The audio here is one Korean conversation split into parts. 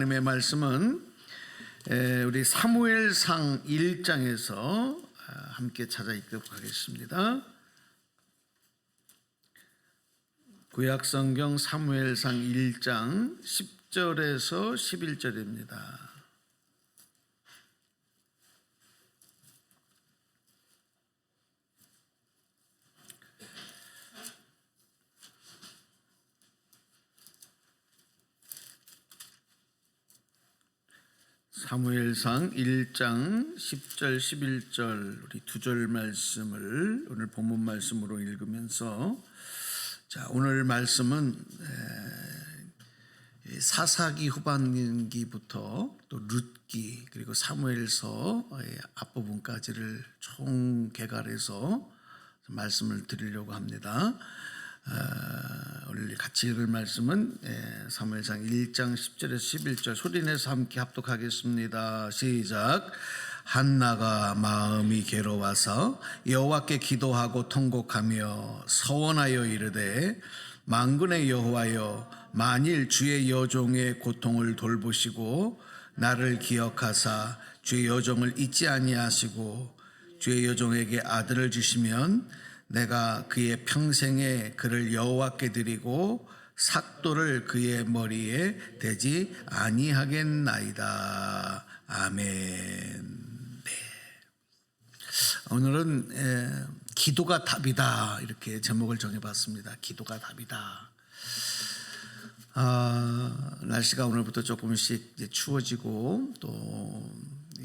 하나님의 말씀은 우리 사무엘상 1장에서 함께 찾아 읽도록 하겠습니다. 구약성경 사무엘상 1장 10절에서 11절입니다. 사무엘상 1장 10절 11절 우리 두 절 말씀을 오늘 본문 말씀으로 읽으면서 오늘 말씀은 사사기 후반기부터 또 룻기 그리고 사무엘서 앞부분까지를 총 개괄해서 말씀을 드리려고 합니다. 오늘 같이 읽을 말씀은 사무엘상 1장 10절에서 11절 소리내서 함께 합독하겠습니다. 시작. 한나가 마음이 괴로워서 여호와께 기도하고 통곡하며 서원하여 이르되 만군의 여호와여 만일 주의 여종의 고통을 돌보시고 나를 기억하사 주의 여종을 잊지 아니하시고 주의 여종에게 아들을 주시면 내가 그의 평생에 그를 여호와께 드리고 삭도를 그의 머리에 대지 아니하겠나이다. 아멘. 네. 오늘은 기도가 답이다 이렇게 제목을 정해봤습니다. 기도가 답이다. 날씨가 오늘부터 조금씩 이제 추워지고 또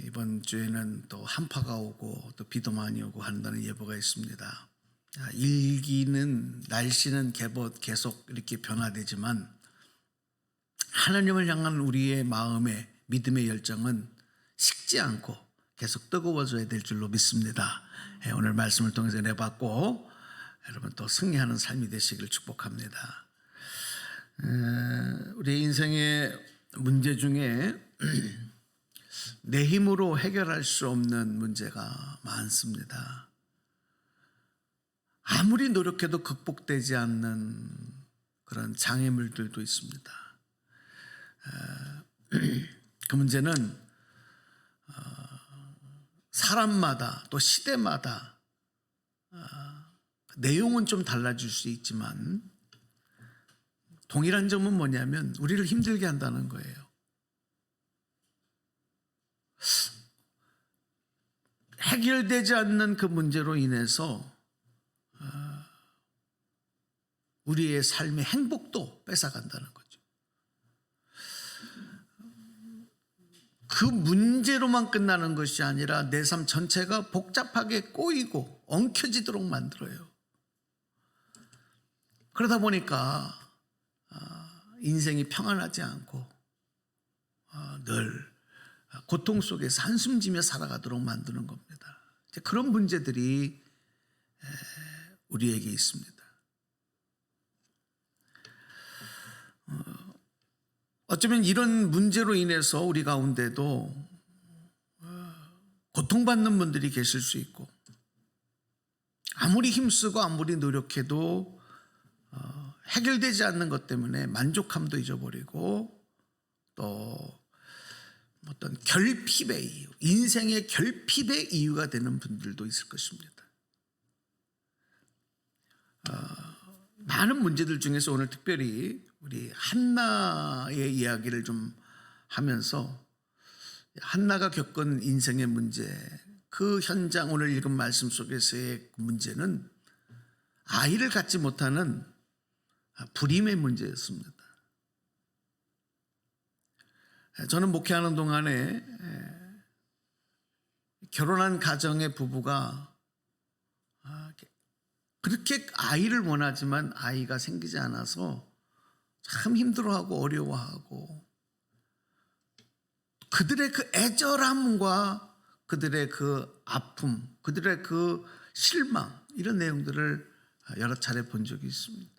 이번 주에는 또 한파가 오고 또 비도 많이 오고 한다는 예보가 있습니다. 일기는 날씨는 계속 이렇게 변화되지만 하나님을 향한 우리의 마음의 믿음의 열정은 식지 않고 계속 뜨거워져야 될 줄로 믿습니다. 오늘 말씀을 통해서 내봤고 여러분 또 승리하는 삶이 되시길 축복합니다. 우리 인생의 문제 중에 내 힘으로 해결할 수 없는 문제가 많습니다. 아무리 노력해도 극복되지 않는 그런 장애물들도 있습니다. 그 문제는 사람마다 또 시대마다 내용은 좀 달라질 수 있지만 동일한 점은 뭐냐면 우리를 힘들게 한다는 거예요. 해결되지 않는 그 문제로 인해서 우리의 삶의 행복도 뺏어간다는 거죠. 그 문제로만 끝나는 것이 아니라 내 삶 전체가 복잡하게 꼬이고 엉켜지도록 만들어요. 그러다 보니까 인생이 평안하지 않고 늘 고통 속에서 한숨지며 살아가도록 만드는 겁니다. 그런 문제들이 우리에게 있습니다. 어쩌면 이런 문제로 인해서 우리 가운데도 고통받는 분들이 계실 수 있고 아무리 힘쓰고 아무리 노력해도 해결되지 않는 것 때문에 만족함도 잊어버리고 또 어떤 결핍의 이유, 인생의 결핍의 이유가 되는 분들도 있을 것입니다. 많은 문제들 중에서 오늘 특별히 우리 한나의 이야기를 좀 하면서 한나가 겪은 인생의 문제, 그 현장 오늘 읽은 말씀 속에서의 문제는 아이를 갖지 못하는 불임의 문제였습니다. 저는 목회하는 동안에 결혼한 가정의 부부가 그렇게 아이를 원하지만 아이가 생기지 않아서 참 힘들어하고 어려워하고 그들의 그 애절함과 그들의 그 아픔, 그들의 그 실망 이런 내용들을 여러 차례 본 적이 있습니다.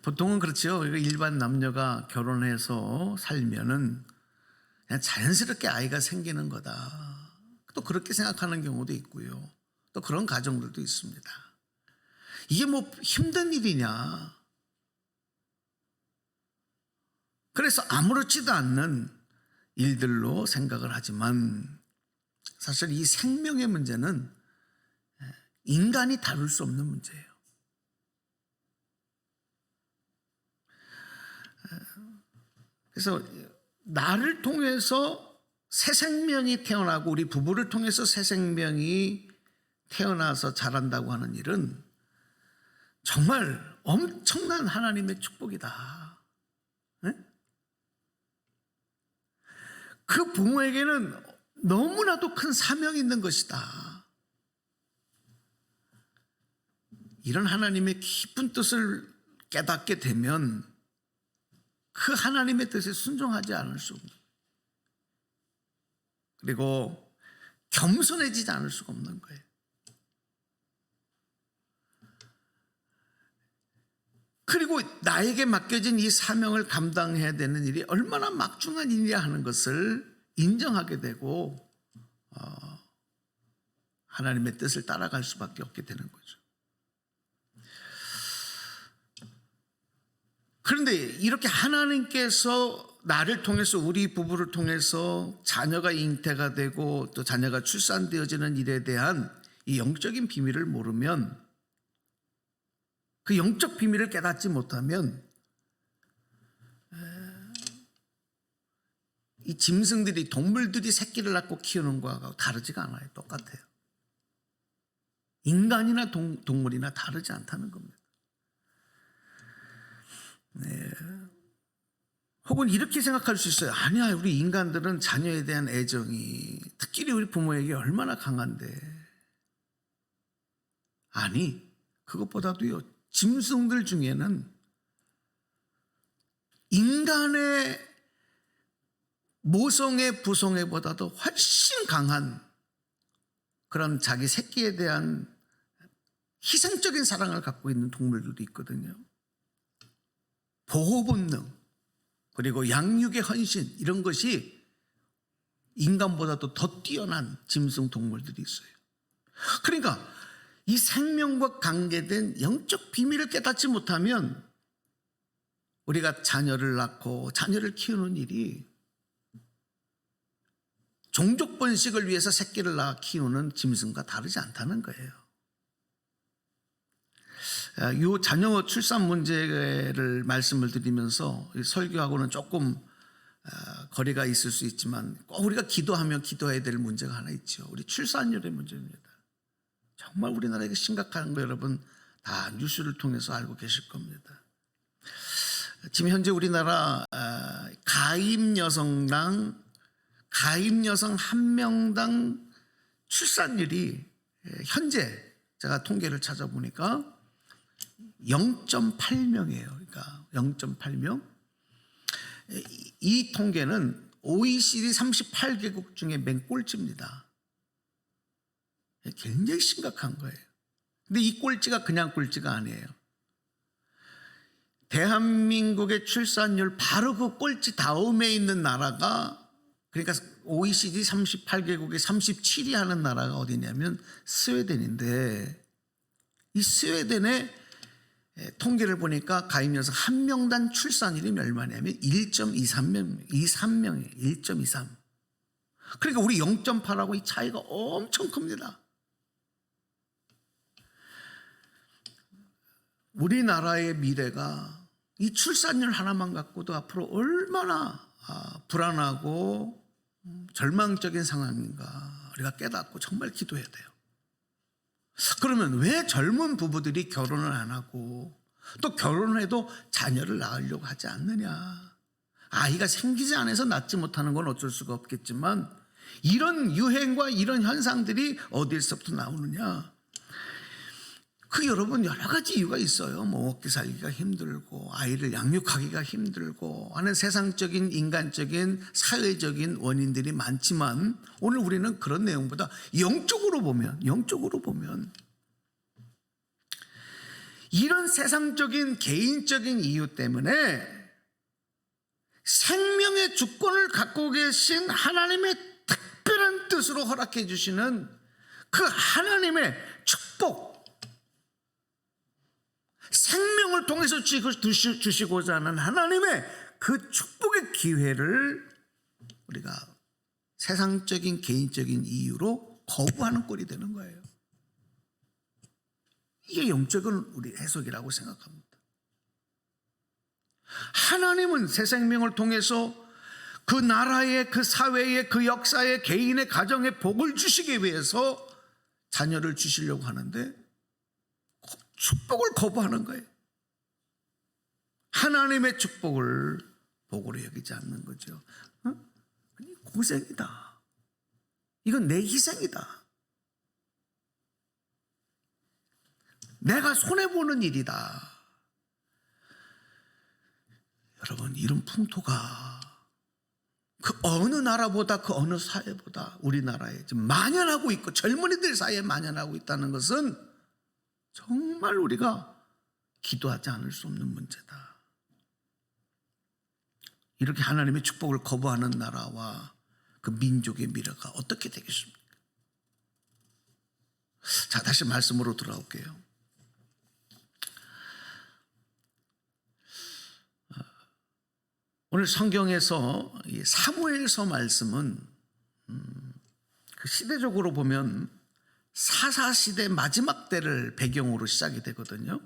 보통은 그렇죠. 일반 남녀가 결혼해서 살면은 그냥 자연스럽게 아이가 생기는 거다. 또 그렇게 생각하는 경우도 있고요. 또 그런 가정들도 있습니다. 이게 뭐 힘든 일이냐? 그래서 아무렇지도 않는 일들로 생각을 하지만 사실 이 생명의 문제는 인간이 다룰 수 없는 문제예요. 그래서 나를 통해서 새 생명이 태어나고 우리 부부를 통해서 새 생명이 태어나서 자란다고 하는 일은 정말 엄청난 하나님의 축복이다. 네? 그 부모에게는 너무나도 큰 사명이 있는 것이다. 이런 하나님의 깊은 뜻을 깨닫게 되면 그 하나님의 뜻에 순종하지 않을 수 없는, 그리고 겸손해지지 않을 수가 없는 거예요. 그리고 나에게 맡겨진 이 사명을 감당해야 되는 일이 얼마나 막중한 일이야 하는 것을 인정하게 되고 하나님의 뜻을 따라갈 수밖에 없게 되는 거죠. 그런데 이렇게 하나님께서 나를 통해서 우리 부부를 통해서 자녀가 잉태가 되고 또 자녀가 출산되어지는 일에 대한 이 영적인 비밀을 모르면, 그 영적 비밀을 깨닫지 못하면 이 짐승들이, 동물들이 새끼를 낳고 키우는 거하고 다르지가 않아요. 똑같아요. 인간이나 동물이나 다르지 않다는 겁니다. 네. 혹은 이렇게 생각할 수 있어요. 아니야, 우리 인간들은 자녀에 대한 애정이 특히 우리 부모에게 얼마나 강한데. 아니, 그것보다도요, 짐승들 중에는 인간의 모성애, 부성애보다도 훨씬 강한 그런 자기 새끼에 대한 희생적인 사랑을 갖고 있는 동물들도 있거든요. 보호 본능, 그리고 양육의 헌신, 이런 것이 인간보다도 더 뛰어난 짐승 동물들이 있어요. 그러니까 이 생명과 관계된 영적 비밀을 깨닫지 못하면 우리가 자녀를 낳고 자녀를 키우는 일이 종족 번식을 위해서 새끼를 낳아 키우는 짐승과 다르지 않다는 거예요. 이 자녀 출산 문제를 말씀을 드리면서 설교하고는 조금 거리가 있을 수 있지만 꼭 우리가 기도하면 기도해야 될 문제가 하나 있죠. 우리 출산율의 문제입니다. 정말 우리나라에게 심각한 거 여러분 다 뉴스를 통해서 알고 계실 겁니다. 지금 현재 우리나라 가임 여성 한 명당 출산율이 현재 제가 통계를 찾아보니까 0.8명이에요. 그러니까 0.8명. 이 통계는 OECD 38개국 중에 맨 꼴찌입니다. 굉장히 심각한 거예요. 근데 이 꼴찌가 그냥 꼴찌가 아니에요. 대한민국의 출산율 바로 그 꼴찌 다음에 있는 나라가, 그러니까 OECD 38개국의 37위 하는 나라가 어디냐면 스웨덴인데, 이 스웨덴의 통계를 보니까 가임 여성 한 명당 출산율이 얼마냐면 1.23명이에요. 1.23. 그러니까 우리 0.8하고 이 차이가 엄청 큽니다. 우리나라의 미래가 이 출산율 하나만 갖고도 앞으로 얼마나 불안하고 절망적인 상황인가 우리가 깨닫고 정말 기도해야 돼요. 그러면 왜 젊은 부부들이 결혼을 안 하고 또 결혼해도 자녀를 낳으려고 하지 않느냐? 아이가 생기지 않아서 낳지 못하는 건 어쩔 수가 없겠지만 이런 유행과 이런 현상들이 어디에서부터 나오느냐? 그 여러분 여러 가지 이유가 있어요. 뭐 먹기 살기가 힘들고 아이를 양육하기가 힘들고 하는 세상적인, 인간적인, 사회적인 원인들이 많지만 오늘 우리는 그런 내용보다 영적으로 보면 이런 세상적인 개인적인 이유 때문에 생명의 주권을 갖고 계신 하나님의 특별한 뜻으로 허락해 주시는 그 하나님의 축복, 생명을 통해서 주시고자 하는 하나님의 그 축복의 기회를 우리가 세상적인 개인적인 이유로 거부하는 꼴이 되는 거예요. 이게 영적인 우리 해석이라고 생각합니다. 하나님은 새 생명을 통해서 그 나라의, 그 사회의, 그 역사의, 개인의 가정에 복을 주시기 위해서 자녀를 주시려고 하는데 축복을 거부하는 거예요. 하나님의 축복을 복으로 여기지 않는 거죠. 고생이다. 이건 내 희생이다. 내가 손해보는 일이다. 여러분, 이런 풍토가 그 어느 나라보다, 그 어느 사회보다 우리나라에 지금 만연하고 있고 젊은이들 사이에 만연하고 있다는 것은 정말 우리가 기도하지 않을 수 없는 문제다. 이렇게 하나님의 축복을 거부하는 나라와 그 민족의 미래가 어떻게 되겠습니까? 자, 다시 말씀으로 돌아올게요. 오늘 성경에서 사무엘서 말씀은 그 시대적으로 보면 사사시대 마지막 때를 배경으로 시작이 되거든요.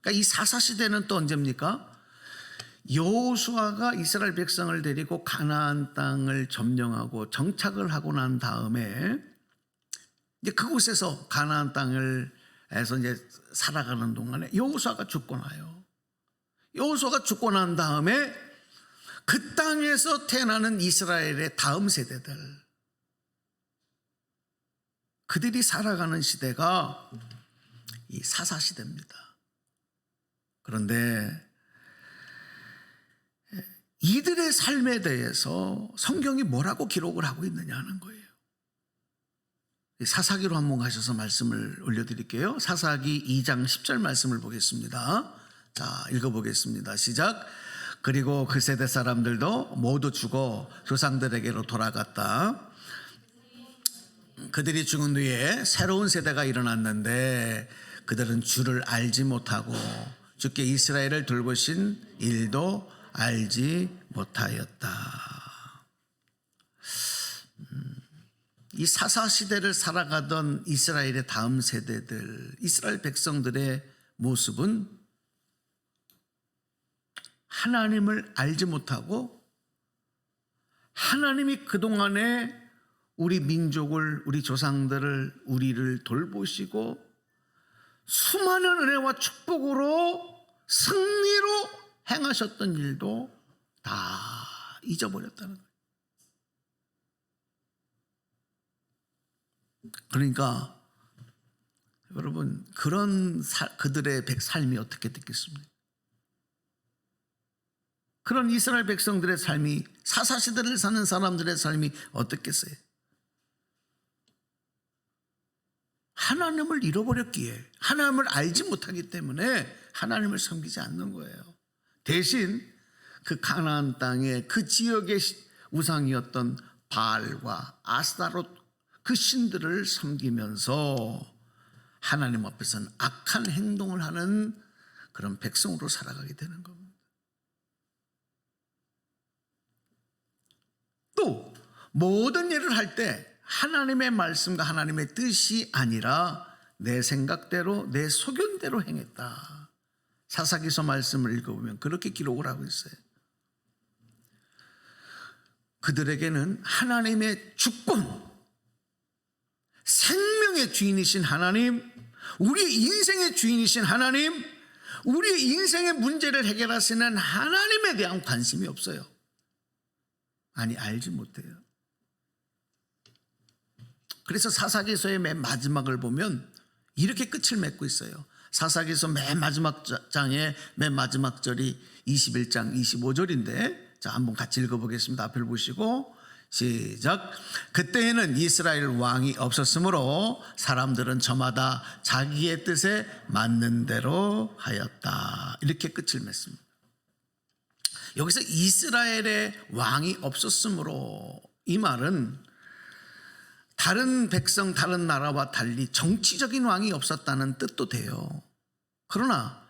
그러니까 이 사사시대는 또 언제입니까? 여호수아가 이스라엘 백성을 데리고 가나안 땅을 점령하고 정착을 하고 난 다음에 이제 그곳에서 가나안 땅을에서 이제 살아가는 동안에 여호수아가 죽고 나요. 여호수아가 죽고 난 다음에 그 땅에서 태어나는 이스라엘의 다음 세대들, 그들이 살아가는 시대가 이 사사시대입니다. 그런데 이들의 삶에 대해서 성경이 뭐라고 기록을 하고 있느냐 하는 거예요. 사사기로 한번 가셔서 말씀을 올려드릴게요. 사사기 2장 10절 말씀을 보겠습니다. 자, 읽어보겠습니다. 시작. 그리고 그 세대 사람들도 모두 죽어 조상들에게로 돌아갔다. 그들이 죽은 뒤에 새로운 세대가 일어났는데 그들은 주를 알지 못하고 주께 이스라엘을 돌보신 일도 알지 못하였다. 이 사사시대를 살아가던 이스라엘의 다음 세대들, 이스라엘 백성들의 모습은 하나님을 알지 못하고 하나님이 그동안에 우리 민족을, 우리 조상들을, 우리를 돌보시고 수많은 은혜와 축복으로 승리로 행하셨던 일도 다 잊어버렸다는 거예요. 그러니까 여러분, 그런 그들의 삶이 어떻게 됐겠습니까? 그런 이스라엘 백성들의 삶이, 사사시대를 사는 사람들의 삶이 어떻겠어요? 하나님을 잃어버렸기에, 하나님을 알지 못하기 때문에 하나님을 섬기지 않는 거예요. 대신 그 가나안 땅의 그 지역의 우상이었던 바알과 아스타롯 그 신들을 섬기면서 하나님 앞에서는 악한 행동을 하는 그런 백성으로 살아가게 되는 겁니다. 또 모든 일을 할 때 하나님의 말씀과 하나님의 뜻이 아니라 내 생각대로, 내 소견대로 행했다. 사사기서 말씀을 읽어보면 그렇게 기록을 하고 있어요. 그들에게는 하나님의 주권, 생명의 주인이신 하나님, 우리의 인생의 주인이신 하나님, 우리의 인생의 문제를 해결하시는 하나님에 대한 관심이 없어요. 아니, 알지 못해요. 그래서 사사기서의 맨 마지막을 보면 이렇게 끝을 맺고 있어요. 사사기서 맨 마지막 장의 맨 마지막 절이 21장 25절인데, 자, 한번 같이 읽어보겠습니다. 앞을 보시고 시작. 그때에는 이스라엘 왕이 없었으므로 사람들은 저마다 자기의 뜻에 맞는 대로 하였다. 이렇게 끝을 맺습니다. 여기서 이스라엘의 왕이 없었으므로, 이 말은 다른 백성, 다른 나라와 달리 정치적인 왕이 없었다는 뜻도 돼요. 그러나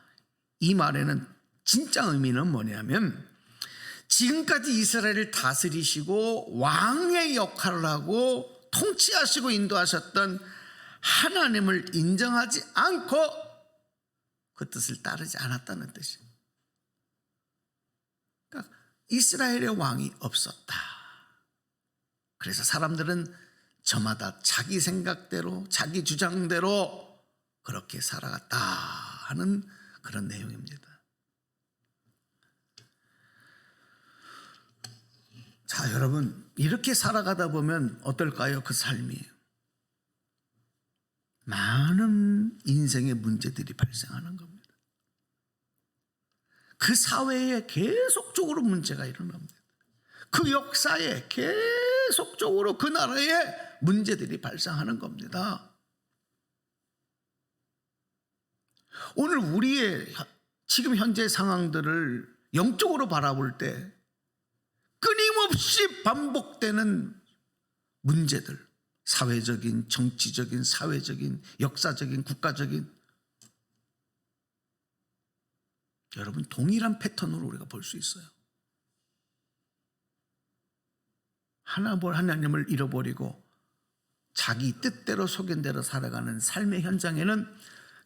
이 말에는 진짜 의미는 뭐냐면 지금까지 이스라엘을 다스리시고 왕의 역할을 하고 통치하시고 인도하셨던 하나님을 인정하지 않고 그 뜻을 따르지 않았다는 뜻이에요. 그러니까 이스라엘의 왕이 없었다. 그래서 사람들은 저마다 자기 생각대로 자기 주장대로 그렇게 살아갔다 하는 그런 내용입니다. 자, 여러분, 이렇게 살아가다 보면 어떨까요? 그 삶이 많은 인생의 문제들이 발생하는 겁니다. 그 사회에 계속적으로 문제가 일어납니다. 그 역사에 계속적으로 그 나라에 문제들이 발생하는 겁니다. 오늘 우리의 지금 현재 상황들을 영적으로 바라볼 때 끊임없이 반복되는 문제들, 사회적인, 정치적인, 사회적인, 역사적인, 국가적인, 여러분 동일한 패턴으로 우리가 볼 수 있어요. 하나님을 잃어버리고 자기 뜻대로 속인 대로 살아가는 삶의 현장에는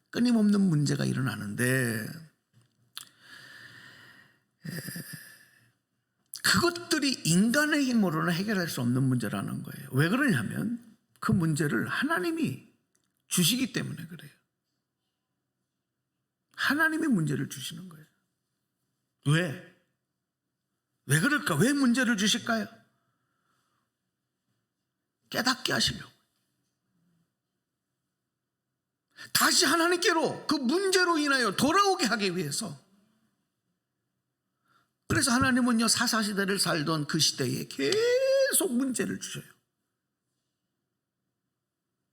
끊임없는 문제가 일어나는데 그것들이 인간의 힘으로는 해결할 수 없는 문제라는 거예요. 왜 그러냐면 그 문제를 하나님이 주시기 때문에 그래요. 하나님이 문제를 주시는 거예요. 왜? 왜 그럴까? 왜 문제를 주실까요? 깨닫게 하시려고. 다시 하나님께로 그 문제로 인하여 돌아오게 하기 위해서. 그래서 하나님은요, 사사시대를 살던 그 시대에 계속 문제를 주셔요.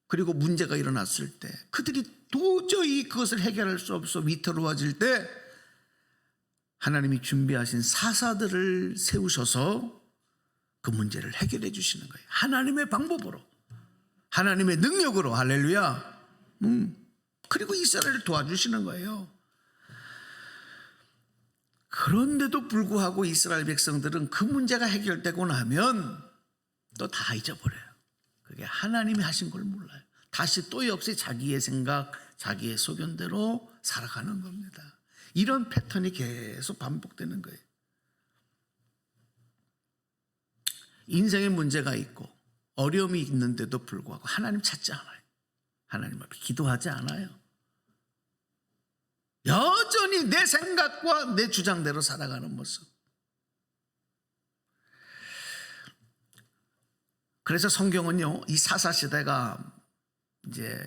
그리고 문제가 일어났을 때 그들이 도저히 그것을 해결할 수 없어 위태로워질 때 하나님이 준비하신 사사들을 세우셔서 그 문제를 해결해 주시는 거예요. 하나님의 방법으로, 하나님의 능력으로. 할렐루야. 그리고 이스라엘을 도와주시는 거예요. 그런데도 불구하고 이스라엘 백성들은 그 문제가 해결되고 나면 또 다 잊어버려요. 그게 하나님이 하신 걸 몰라요. 다시 또 역시 자기의 생각, 자기의 소견대로 살아가는 겁니다. 이런 패턴이 계속 반복되는 거예요. 인생에 문제가 있고 어려움이 있는데도 불구하고 하나님 찾지 않아요. 하나님 앞에 기도하지 않아요. 여전히 내 생각과 내 주장대로 살아가는 모습. 그래서 성경은요, 이 사사시대가 이제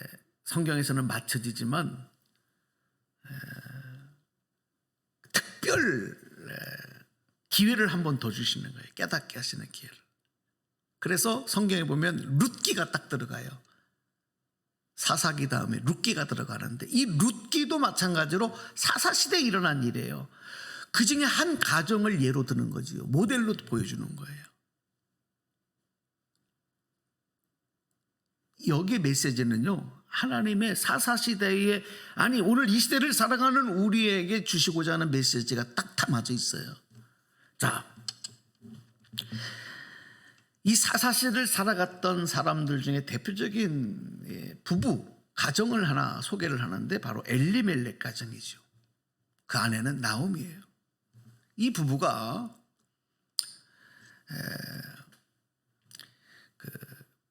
성경에서는 맞춰지지만 특별 기회를 한 번 더 주시는 거예요. 깨닫게 하시는 기회를. 그래서 성경에 보면 룻기가 딱 들어가요. 사사기 다음에 룻기가 들어가는데 이 룻기도 마찬가지로 사사시대에 일어난 일이에요. 그 중에 한 가정을 예로 드는 거지요. 모델로 보여주는 거예요. 여기에 메시지는요, 하나님의 사사시대에, 아니 오늘 이 시대를 살아가는 우리에게 주시고자 하는 메시지가 딱 담아져 있어요. 자, 이 사사시대를 살아갔던 사람들 중에 대표적인 부부 가정을 하나 소개를 하는데 바로 엘리멜렉 가정이죠. 그 아내는 나오미예요. 이 부부가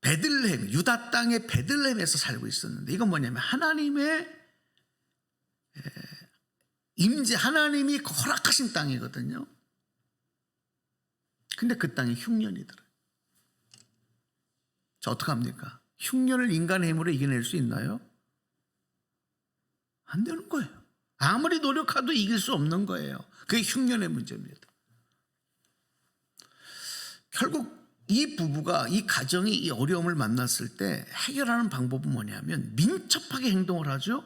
베들레헴, 유다 땅의 베들레헴에서 살고 있었는데, 이건 뭐냐면 하나님의 임재, 하나님이 허락하신 땅이거든요. 근데 그 땅에 흉년이 들어요. 자, 어떡합니까? 흉년을 인간의 힘으로 이겨낼 수 있나요? 안 되는 거예요. 아무리 노력해도 이길 수 없는 거예요. 그게 흉년의 문제입니다. 결국 이 부부가, 이 가정이 이 어려움을 만났을 때 해결하는 방법은 뭐냐면 민첩하게 행동을 하죠.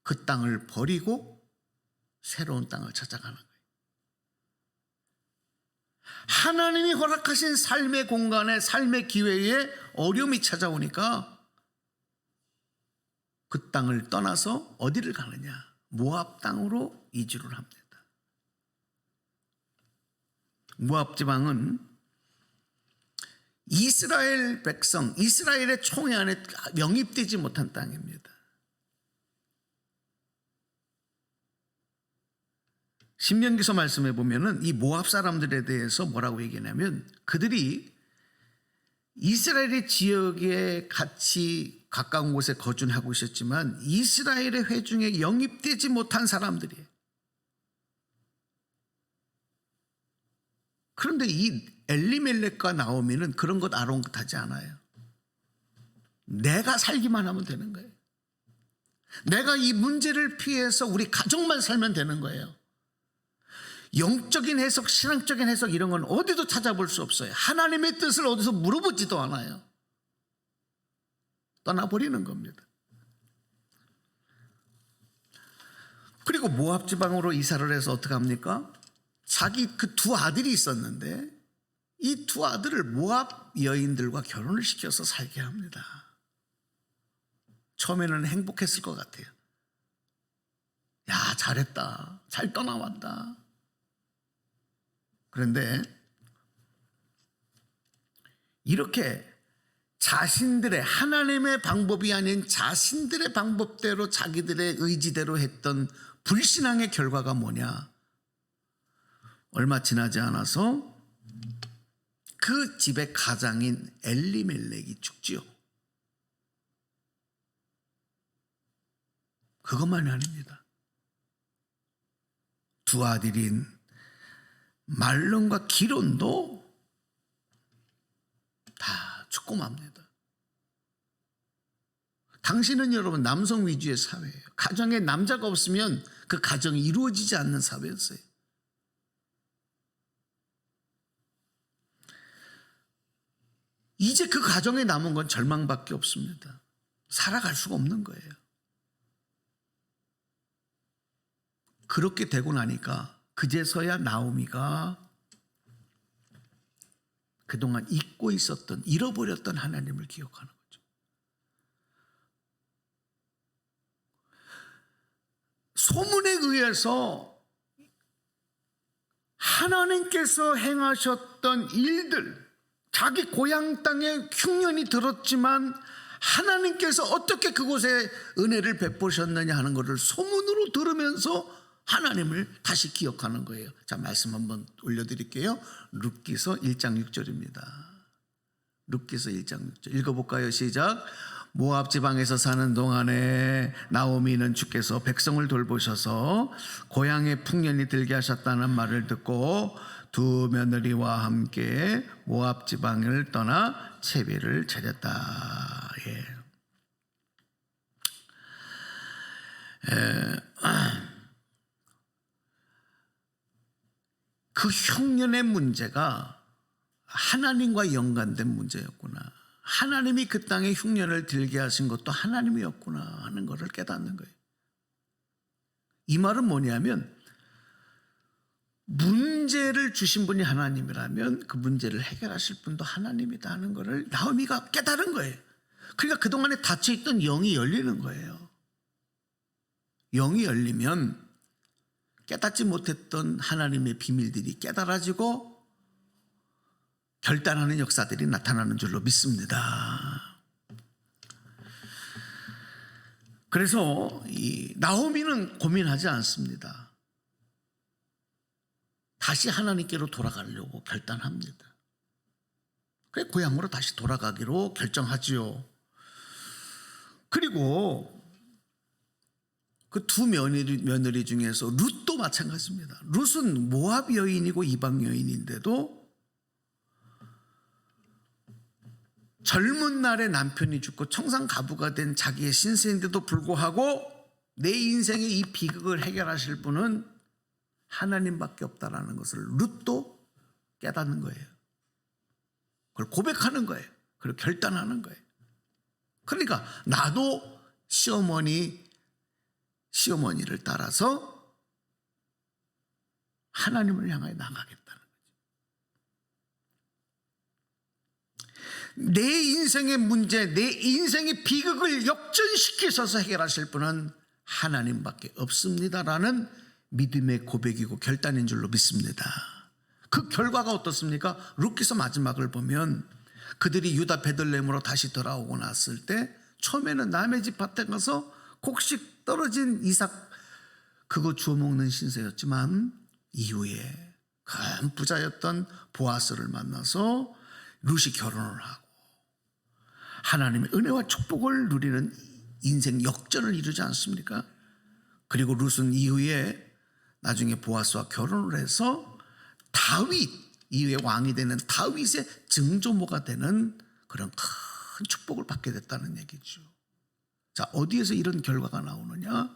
그 땅을 버리고 새로운 땅을 찾아가는 거예요. 하나님이 허락하신 삶의 공간에, 삶의 기회에 어려움이 찾아오니까 그 땅을 떠나서 어디를 가느냐? 모압 땅으로 이주를 합니다. 모압 지방은 이스라엘 백성, 이스라엘의 총회 안에 영입되지 못한 땅입니다. 신명기서 말씀해 보면은 이 모압 사람들에 대해서 뭐라고 얘기하냐면, 그들이 이스라엘의 지역에 같이 가까운 곳에 거주하고 있었지만 이스라엘의 회중에 영입되지 못한 사람들이에요. 그런데 이 엘리멜렉과 나오미는 그런 것 아랑곳하지 않아요. 내가 살기만 하면 되는 거예요. 내가 이 문제를 피해서 우리 가족만 살면 되는 거예요. 영적인 해석, 신앙적인 해석 이런 건 어디도 찾아볼 수 없어요. 하나님의 뜻을 어디서 물어보지도 않아요. 떠나버리는 겁니다. 그리고 모압 지방으로 이사를 해서 어떻게 합니까? 자기 그 두 아들이 있었는데 이 두 아들을 모압 여인들과 결혼을 시켜서 살게 합니다. 처음에는 행복했을 것 같아요. 야, 잘했다. 잘 떠나왔다. 그런데 이렇게 자신들의, 하나님의 방법이 아닌 자신들의 방법대로 자기들의 의지대로 했던 불신앙의 결과가 뭐냐? 얼마 지나지 않아서 그 집의 가장인 엘리멜렉이 죽지요. 그것만이 아닙니다. 두 아들인 말론과 기론도 다 죽고 맙니다. 당신은 여러분 남성 위주의 사회예요. 가정에 남자가 없으면 그 가정이 이루어지지 않는 사회였어요. 이제 그 가정에 남은 건 절망밖에 없습니다. 살아갈 수가 없는 거예요. 그렇게 되고 나니까 그제서야 나오미가 그동안 잊고 있었던, 잃어버렸던 하나님을 기억하는 거죠. 소문에 의해서 하나님께서 행하셨던 일들, 자기 고향 땅에 흉년이 들었지만 하나님께서 어떻게 그곳에 은혜를 베푸셨느냐 하는 것을 소문으로 들으면서 하나님을 다시 기억하는 거예요. 자, 말씀 한번 올려드릴게요. 룻기서 1장 6절입니다. 룻기서 1장 6절 읽어볼까요? 시작. 모압 지방에서 사는 동안에 나오미는 주께서 백성을 돌보셔서 고향에 풍년이 들게 하셨다는 말을 듣고 두 며느리와 함께 모압 지방을 떠나 채비를 차렸다. 그 흉년의 문제가 하나님과 연관된 문제였구나. 하나님이 그 땅에 흉년을 들게 하신 것도 하나님이었구나 하는 것을 깨닫는 거예요. 이 말은 뭐냐면 문제를 주신 분이 하나님이라면 그 문제를 해결하실 분도 하나님이다 하는 것을 나오미가 깨달은 거예요. 그러니까 그동안에 닫혀있던 영이 열리는 거예요. 영이 열리면 깨닫지 못했던 하나님의 비밀들이 깨달아지고 결단하는 역사들이 나타나는 줄로 믿습니다. 그래서 이 나오미는 고민하지 않습니다. 다시 하나님께로 돌아가려고 결단합니다. 그래 고향으로 다시 돌아가기로 결정하지요. 그리고 그 두 며느리 중에서 룻도 마찬가지입니다. 룻은 모압 여인이고 이방 여인인데도 젊은 날에 남편이 죽고 청산가부가 된 자기의 신세인데도 불구하고 내 인생의 이 비극을 해결하실 분은 하나님밖에 없다라는 것을 룻도 깨닫는 거예요. 그걸 고백하는 거예요. 그리고 결단하는 거예요. 그러니까 나도 시어머니를 따라서 하나님을 향하여 나가겠다는 거죠. 내 인생의 문제, 내 인생의 비극을 역전시키셔서 해결하실 분은 하나님밖에 없습니다라는 믿음의 고백이고 결단인 줄로 믿습니다. 그 결과가 어떻습니까? 룻기서 마지막을 보면 그들이 유다 베들레헴으로 다시 돌아오고 났을 때 처음에는 남의 집 밭에 가서 곡식 떨어진 이삭 그거 주워 먹는 신세였지만 이후에 큰 부자였던 보아스를 만나서 룻이 결혼을 하고 하나님의 은혜와 축복을 누리는 인생 역전을 이루지 않습니까? 그리고 룻은 이후에 나중에 보아스와 결혼을 해서 다윗 이후에 왕이 되는 다윗의 증조모가 되는 그런 큰 축복을 받게 됐다는 얘기죠. 자, 어디에서 이런 결과가 나오느냐?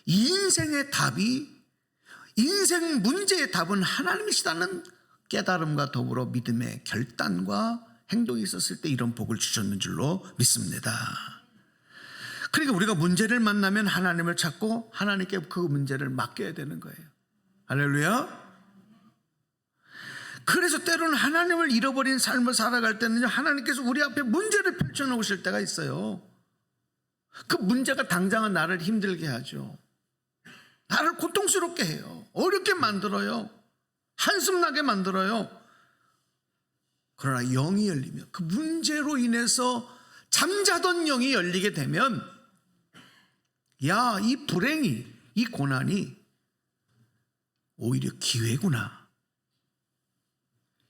인생의 답이, 인생 문제의 답은 하나님이시다는 깨달음과 더불어 믿음의 결단과 행동이 있었을 때 이런 복을 주셨는 줄로 믿습니다. 그러니까 우리가 문제를 만나면 하나님을 찾고 하나님께 그 문제를 맡겨야 되는 거예요. 할렐루야. 그래서 때로는 하나님을 잃어버린 삶을 살아갈 때는 하나님께서 우리 앞에 문제를 펼쳐놓으실 때가 있어요. 그 문제가 당장은 나를 힘들게 하죠. 나를 고통스럽게 해요. 어렵게 만들어요. 한숨나게 만들어요. 그러나 영이 열리면 그 문제로 인해서 잠자던 영이 열리게 되면 야, 이 불행이, 이 고난이 오히려 기회구나.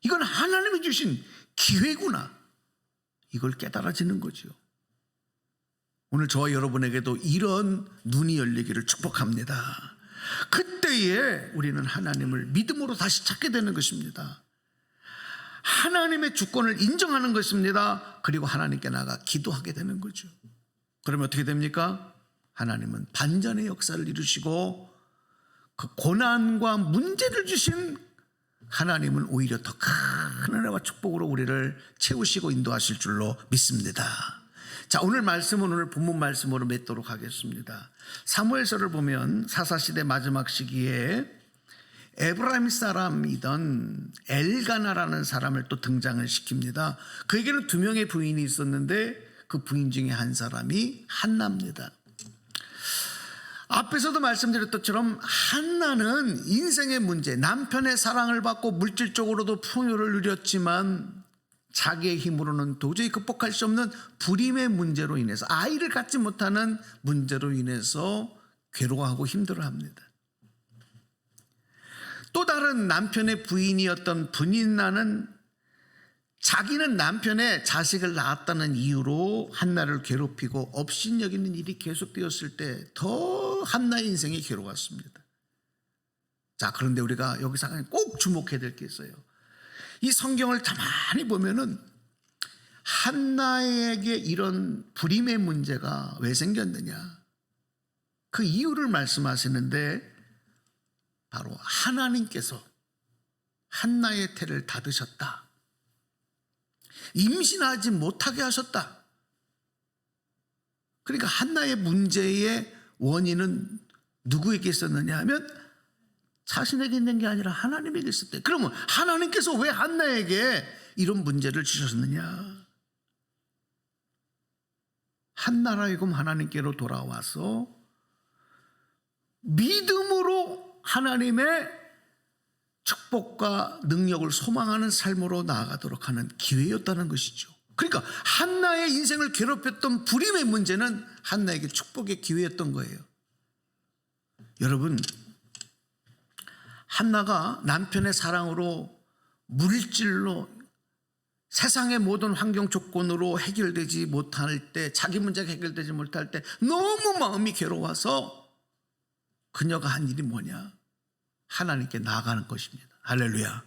이건 하나님이 주신 기회구나. 이걸 깨달아지는 거죠. 오늘 저와 여러분에게도 이런 눈이 열리기를 축복합니다. 그때에 우리는 하나님을 믿음으로 다시 찾게 되는 것입니다. 하나님의 주권을 인정하는 것입니다. 그리고 하나님께 나가 기도하게 되는 거죠. 그러면 어떻게 됩니까? 하나님은 반전의 역사를 이루시고 그 고난과 문제를 주신 하나님은 오히려 더 큰 은혜와 축복으로 우리를 채우시고 인도하실 줄로 믿습니다. 자, 오늘 말씀은 오늘 본문 말씀으로 맺도록 하겠습니다. 사무엘서를 보면 사사시대 마지막 시기에 에브라임 사람이던 엘가나라는 사람을 또 등장을 시킵니다. 그에게는 2명의 부인이 있었는데 그 부인 중에 한 사람이 한나입니다. 앞에서도 말씀드렸던 것처럼 한나는 인생의 문제, 남편의 사랑을 받고 물질적으로도 풍요를 누렸지만 자기의 힘으로는 도저히 극복할 수 없는 불임의 문제로 인해서, 아이를 갖지 못하는 문제로 인해서 괴로워하고 힘들어합니다. 또 다른 남편의 부인이었던 분인나는 자기는 남편의 자식을 낳았다는 이유로 한나를 괴롭히고 업신여기는 일이 계속되었을 때 더 한나의 인생이 괴로웠습니다. 자, 그런데 우리가 여기서 꼭 주목해야 될 게 있어요. 이 성경을 가만히 보면은 한나에게 이런 불임의 문제가 왜 생겼느냐, 그 이유를 말씀하시는데 바로 하나님께서 한나의 태를 닫으셨다, 임신하지 못하게 하셨다. 그러니까 한나의 문제의 원인은 누구에게 있었느냐 하면 자신에게 있는 게 아니라 하나님에게 있었대. 그러면 하나님께서 왜 한나에게 이런 문제를 주셨느냐? 한나라이금 하나님께로 돌아와서 믿음으로 하나님의 축복과 능력을 소망하는 삶으로 나아가도록 하는 기회였다는 것이죠. 그러니까 한나의 인생을 괴롭혔던 불임의 문제는 한나에게 축복의 기회였던 거예요. 여러분, 한나가 남편의 사랑으로, 물질로, 세상의 모든 환경 조건으로 해결되지 못할 때, 자기 문제가 해결되지 못할 때 너무 마음이 괴로워서 그녀가 한 일이 뭐냐? 하나님께 나아가는 것입니다. 할렐루야.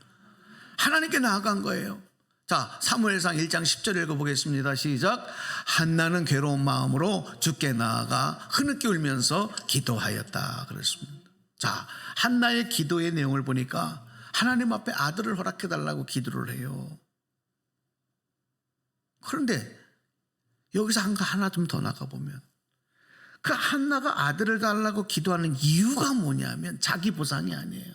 하나님께 나아간 거예요. 자, 사무엘상 1장 10절 읽어보겠습니다. 시작. 한나는 괴로운 마음으로 주께 나아가 흐느끼 울면서 기도하였다 그랬습니다. 자, 한나의 기도의 내용을 보니까 하나님 앞에 아들을 허락해달라고 기도를 해요. 그런데 여기서 하나 좀 더 나가보면 그 한나가 아들을 달라고 기도하는 이유가 뭐냐면 자기 보상이 아니에요.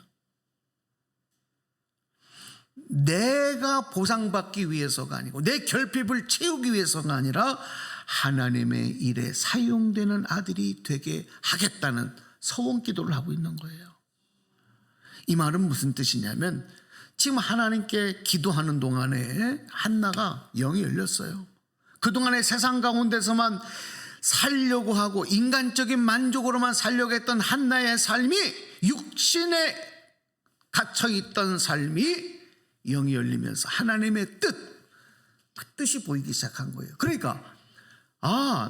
내가 보상받기 위해서가 아니고 내 결핍을 채우기 위해서가 아니라 하나님의 일에 사용되는 아들이 되게 하겠다는 서원 기도를 하고 있는 거예요. 이 말은 무슨 뜻이냐면 지금 하나님께 기도하는 동안에 한나가 영이 열렸어요. 그동안에 세상 가운데서만 살려고 하고 인간적인 만족으로만 살려고 했던 한나의 삶이, 육신에 갇혀있던 삶이 영이 열리면서 하나님의 그 뜻이 보이기 시작한 거예요. 그러니까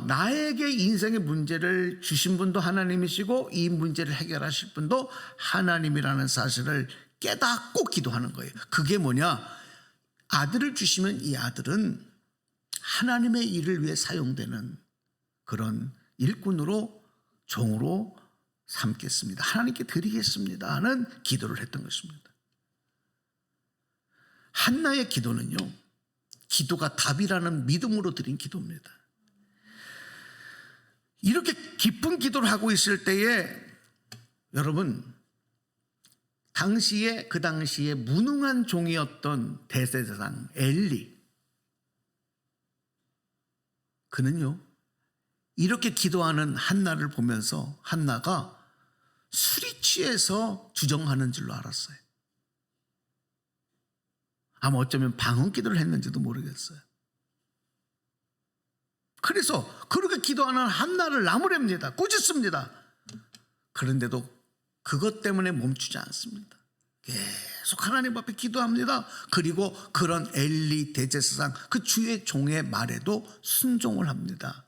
나에게 인생의 문제를 주신 분도 하나님이시고 이 문제를 해결하실 분도 하나님이라는 사실을 깨닫고 기도하는 거예요. 그게 뭐냐? 아들을 주시면 이 아들은 하나님의 일을 위해 사용되는 그런 일꾼으로, 종으로 삼겠습니다. 하나님께 드리겠습니다 하는 기도를 했던 것입니다. 한나의 기도는요, 기도가 답이라는 믿음으로 드린 기도입니다. 이렇게 깊은 기도를 하고 있을 때에 여러분, 그 당시에 무능한 종이었던 대제사장 엘리, 그는요 이렇게 기도하는 한나를 보면서 한나가 술이 취해서 주정하는 줄로 알았어요. 아마 어쩌면 방언 기도를 했는지도 모르겠어요. 그래서 그렇게 기도하는 한나를 나무랍니다. 꾸짖습니다. 그런데도 그것 때문에 멈추지 않습니다. 계속 하나님 앞에 기도합니다. 그리고 그런 엘리 대제사장, 그 주의 종의 말에도 순종을 합니다.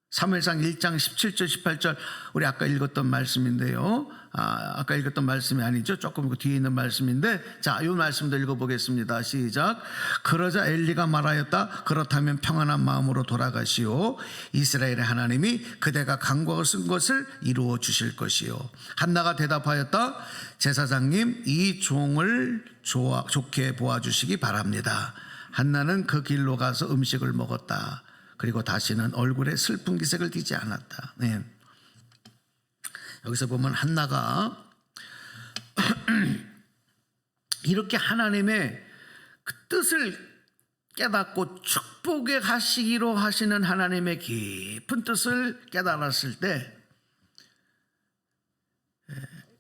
사무엘상 1장 17절 18절 우리 아까 읽었던 말씀인데요. 아까 읽었던 말씀이 아니죠. 조금 그 뒤에 있는 말씀인데, 자, 이 말씀도 읽어보겠습니다. 시작. 그러자 엘리가 말하였다. 그렇다면 평안한 마음으로 돌아가시오. 이스라엘의 하나님이 그대가 간구하신 것을 이루어 주실 것이요. 한나가 대답하였다. 제사장님, 이 종을 좋게 보아주시기 바랍니다. 한나는 그 길로 가서 음식을 먹었다. 그리고 다시는 얼굴에 슬픈 기색을 띠지 않았다. 네. 여기서 보면 한나가 이렇게 하나님의 그 뜻을 깨닫고 축복에 하시기로 하시는 하나님의 깊은 뜻을 깨달았을 때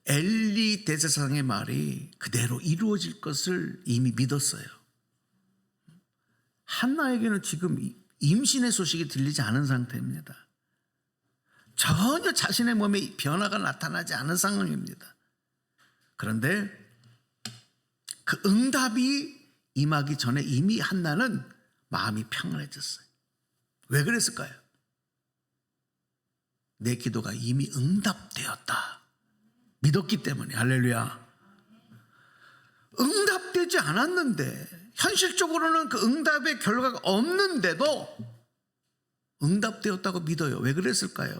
엘리 대제사장의 말이 그대로 이루어질 것을 이미 믿었어요. 한나에게는 지금 임신의 소식이 들리지 않은 상태입니다. 전혀 자신의 몸에 변화가 나타나지 않은 상황입니다. 그런데 그 응답이 임하기 전에 이미 한나는 마음이 평안해졌어요. 왜 그랬을까요? 내 기도가 이미 응답되었다 믿었기 때문에. 할렐루야. 응답되지 않았는데, 현실적으로는 그 응답의 결과가 없는데도 응답되었다고 믿어요. 왜 그랬을까요?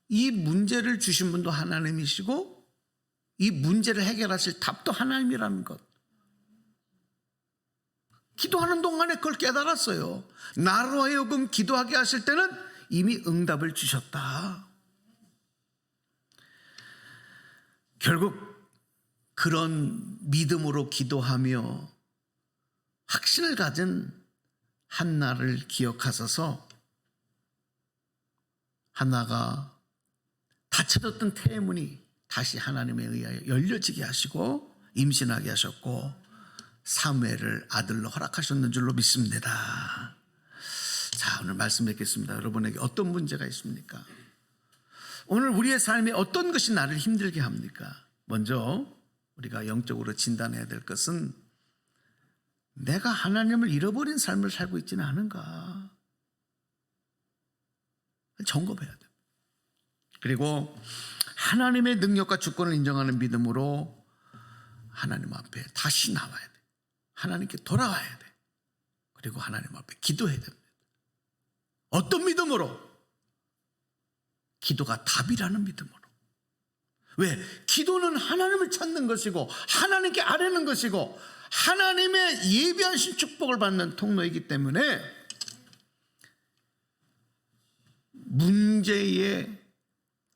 이 문제를 주신 분도 하나님이시고 이 문제를 해결하실 답도 하나님이라는 것. 기도하는 동안에 그걸 깨달았어요. 나로 하여금 기도하게 하실 때는 이미 응답을 주셨다. 결국 그런 믿음으로 기도하며 확신을 가진 한나를 기억하셔서 한나가 닫혀졌던 태문이 다시 하나님에 의하여 열려지게 하시고 임신하게 하셨고 사무엘을 아들로 허락하셨는 줄로 믿습니다. 자, 오늘 말씀 뵙겠습니다. 여러분에게 어떤 문제가 있습니까? 오늘 우리의 삶에 어떤 것이 나를 힘들게 합니까? 먼저 우리가 영적으로 진단해야 될 것은 내가 하나님을 잃어버린 삶을 살고 있지는 않은가 점검해야 돼요. 그리고 하나님의 능력과 주권을 인정하는 믿음으로 하나님 앞에 다시 나와야 돼. 하나님께 돌아와야 돼. 그리고 하나님 앞에 기도해야 됩니다. 어떤 믿음으로? 기도가 답이라는 믿음으로. 왜? 기도는 하나님을 찾는 것이고 하나님께 아뢰는 것이고 하나님의 예비하신 축복을 받는 통로이기 때문에 문제의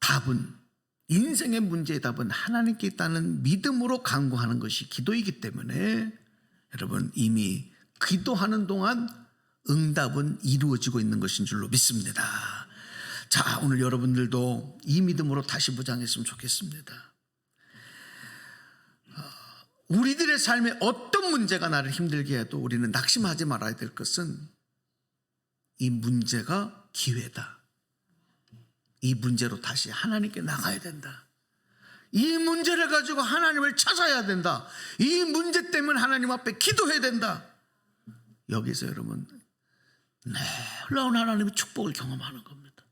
답은, 인생의 문제의 답은 하나님께 있다는 믿음으로 간구하는 것이 기도이기 때문에 여러분 이미 기도하는 동안 응답은 이루어지고 있는 것인 줄로 믿습니다. 자, 오늘 여러분들도 이 믿음으로 다시 무장했으면 좋겠습니다. 우리들의 삶에 어떤 문제가 나를 힘들게 해도 우리는 낙심하지 말아야 될 것은 이 문제가 기회다. 이 문제로 다시 하나님께 나가야 된다. 이 문제를 가지고 하나님을 찾아야 된다. 이 문제 때문에 하나님 앞에 기도해야 된다. 여기서 여러분 놀라운 하나님의 축복을 경험하는 겁니다.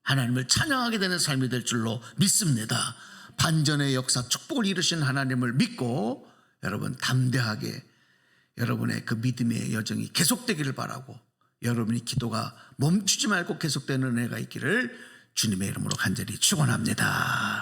하나님을 찬양하게 되는 삶이 될 줄로 믿습니다. 반전의 역사, 축복을 이루신 하나님을 믿고 여러분 담대하게 여러분의 그 믿음의 여정이 계속되기를 바라고, 여러분의 기도가 멈추지 말고 계속되는 은혜가 있기를 주님의 이름으로 간절히 축원합니다.